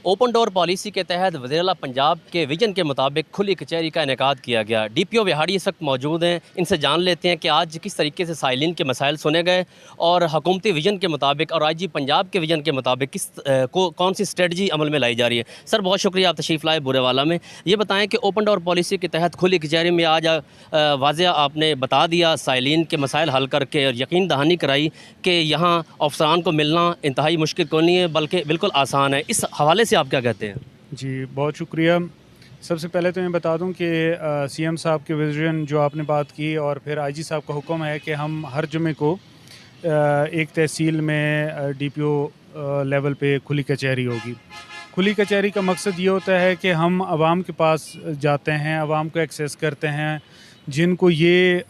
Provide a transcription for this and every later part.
Open door policy کے تحت وزیر اعلیٰ پنجاب کے ویژن کے مطابق کھلی کچہری کا انعقاد کیا گیا۔ ڈی پی او وہاڑی اس وقت موجود ہیں، ان سے جان لیتے ہیں کہ آج کس طریقے سے سائلین کے مسائل سنے گئے اور حکومتی ویژن کے مطابق اور آئی جی پنجاب کے ویژن کے مطابق کون سی اسٹریٹجی عمل میں لائی جا رہی ہے۔ سر بہت شکریہ، آپ تشریف لائے بورے والا میں۔ یہ بتائیں کہ اوپن ڈور پالیسی کے تحت کھلی کچہری میں آج واضح آپ نے بتا دیا سائلین کے مسائل حل کر کے اور یقین دہانی کرائی کہ یہاں افسران کو ملنا انتہائی مشکل کوئی نہیں ہے بلکہ بالکل آسان ہے۔ اس حوالے سے آپ کیا کہتے ہیں؟ جی بہت شکریہ۔ سب سے پہلے تو میں بتا دوں کہ سی ایم صاحب کے ویژن جو آپ نے بات کی اور پھر آئی جی صاحب کا حکم ہے کہ ہم ہر جمعے کو ایک تحصیل میں ڈی پی او لیول پہ کھلی کچہری ہوگی۔ کھلی کچہری کا مقصد یہ ہوتا ہے کہ ہم عوام کے پاس جاتے ہیں، عوام کو ایکسیس کرتے ہیں، جن کو یہ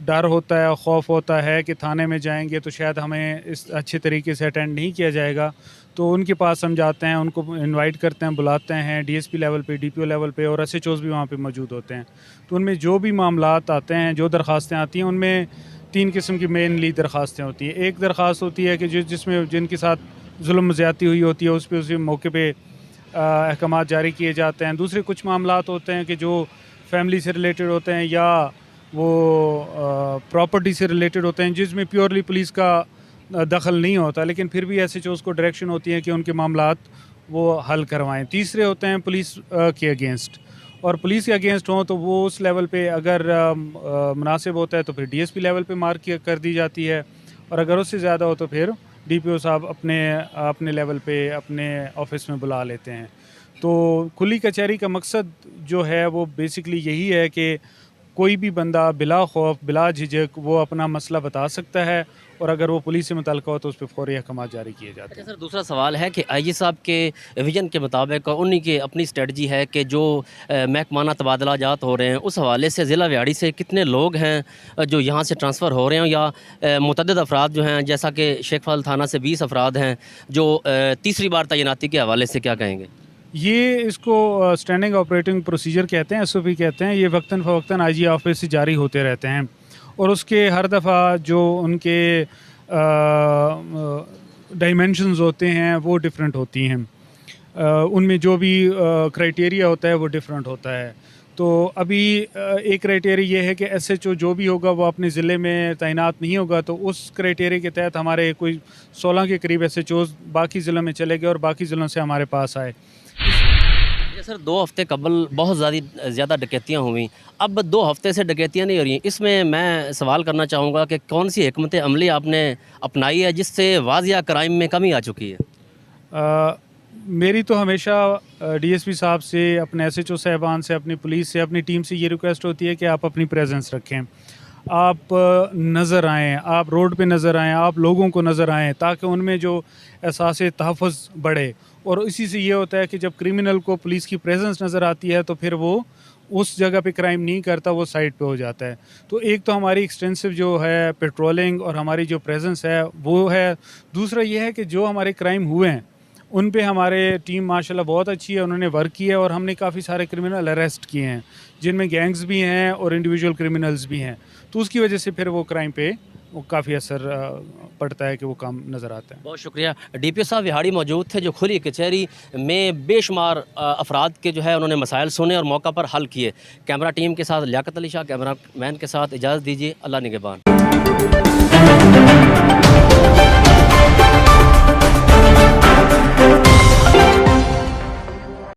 ڈر ہوتا ہے، خوف ہوتا ہے کہ تھانے میں جائیں گے تو شاید ہمیں اس اچھے طریقے سے اٹینڈ نہیں کیا جائے گا، تو ان کے پاس ہم جاتے ہیں، ان کو انوائٹ کرتے ہیں، بلاتے ہیں ڈی ایس پی لیول پہ، ڈی پی او لیول پہ، اور ایس ایچ اوز بھی وہاں پہ موجود ہوتے ہیں۔ تو ان میں جو بھی معاملات آتے ہیں، جو درخواستیں آتی ہیں، ان میں 3 قسم کی مینلی درخواستیں ہوتی ہیں۔ ایک درخواست ہوتی ہے کہ جس میں جن کے ساتھ ظلم زیادتی ہوئی ہوتی ہے اس پہ اسی موقع پہ احکامات جاری کیے جاتے ہیں۔ دوسرے کچھ معاملات ہوتے ہیں کہ جو فیملی سے ریلیٹڈ ہوتے ہیں یا وہ پراپرٹی سے ریلیٹڈ ہوتے ہیں، جس میں پیورلی پولیس کا دخل نہیں ہوتا، لیکن پھر بھی ایس ایچ اوز کو ڈائریکشن ہوتی ہے کہ ان کے معاملات وہ حل کروائیں۔ تیسرے ہوتے ہیں پولیس کے اگینسٹ، اور پولیس کے اگینسٹ ہوں تو وہ اس لیول پہ اگر مناسب ہوتا ہے تو پھر ڈی ایس پی لیول پہ مارک کر دی جاتی ہے، اور اگر اس سے زیادہ ہو تو پھر ڈی پی او صاحب اپنے لیول پہ اپنے آفس میں بلا لیتے ہیں۔ تو کھلی کچہری کا مقصد جو ہے وہ بیسکلی یہی ہے کہ کوئی بھی بندہ بلا خوف بلا جھجک وہ اپنا مسئلہ بتا سکتا ہے، اور اگر وہ پولیس سے متعلقہ ہو تو اس پہ فوری احکامات جاری کیے جاتے ہیں۔ سر دوسرا سوال ہے کہ آئی جی صاحب کے ویژن کے مطابق انہی کی اپنی اسٹریٹجی ہے کہ جو محکمانہ تبادلہ جات ہو رہے ہیں اس حوالے سے ضلع وہاڑی سے کتنے لوگ ہیں جو یہاں سے ٹرانسفر ہو رہے ہیں، یا متعدد افراد جو ہیں جیسا کہ شیخ فال تھانہ سے 20 افراد ہیں جو تیسری بار تعیناتی کے حوالے سے کیا کہیں گے؟ یہ اس کو اسٹینڈنگ آپریٹنگ پروسیجر کہتے ہیں، ایس او پی کہتے ہیں۔ یہ وقتاً فوقتاً آئی جی آفس سے جاری ہوتے رہتے ہیں، اور اس کے ہر دفعہ جو ان کے ڈائمینشنز ہوتے ہیں وہ ڈفرینٹ ہوتی ہیں، ان میں جو بھی کرائٹیریا ہوتا ہے وہ ڈفرینٹ ہوتا ہے۔ تو ابھی ایک کرائٹیریا یہ ہے کہ ایس ایچ او جو بھی ہوگا وہ اپنے ضلع میں تعینات نہیں ہوگا، تو اس کرائٹیریا کے تحت ہمارے کوئی 16 کے قریب ایس ایچ اوز باقی ضلعوں میں چلے گئے اور باقی ضلعوں سے ہمارے پاس آئے۔ سر 2 ہفتے قبل بہت زیادہ ڈکیتیاں ہوئیں، اب 2 ہفتے سے ڈکیتیاں نہیں ہو رہی ہیں۔ اس میں میں سوال کرنا چاہوں گا کہ کون سی حکمت عملی آپ نے اپنائی ہے جس سے واضح کرائم میں کمی آ چکی ہے؟ میری تو ہمیشہ ڈی ایس پی صاحب سے، اپنے ایس ایچ او صاحبان سے، اپنی پولیس سے، اپنی ٹیم سے یہ ریکویسٹ ہوتی ہے کہ آپ اپنی پریزنس رکھیں، آپ نظر آئیں، آپ روڈ پہ نظر آئیں، آپ لوگوں کو نظر آئیں، تاکہ ان میں جو احساس تحفظ بڑھے۔ اور اسی سے یہ ہوتا ہے کہ جب کرمنل کو پولیس کی پریزنس نظر آتی ہے تو پھر وہ اس جگہ پہ کرائم نہیں کرتا، وہ سائٹ پہ ہو جاتا ہے۔ تو ایک تو ہماری ایکسٹینسو جو ہے پیٹرولنگ اور ہماری جو پریزنس ہے وہ ہے۔ دوسرا یہ ہے کہ جو ہمارے کرائم ہوئے ہیں ان پہ ہمارے ٹیم ماشاءاللہ بہت اچھی ہے، انہوں نے ورک کیا ہے، اور ہم نے کافی سارے کرمنل اریسٹ کیے ہیں جن میں گینگز بھی ہیں اور انڈیویجول کرمنلز بھی ہیں، تو اس کی وجہ سے پھر وہ کرائم پہ وہ کافی اثر پڑتا ہے کہ وہ کام نظر آتا ہے۔ بہت شکریہ۔ ڈی پی او صاحب وہاڑی موجود تھے جو کھلی کچہری میں بے شمار افراد کے جو ہے انہوں نے مسائل سنے اور موقع پر حل کیے۔ کیمرہ ٹیم کے ساتھ لیاقت علی شاہ، کیمرہ مین کے ساتھ اجازت دیجیے، اللہ نگہبان۔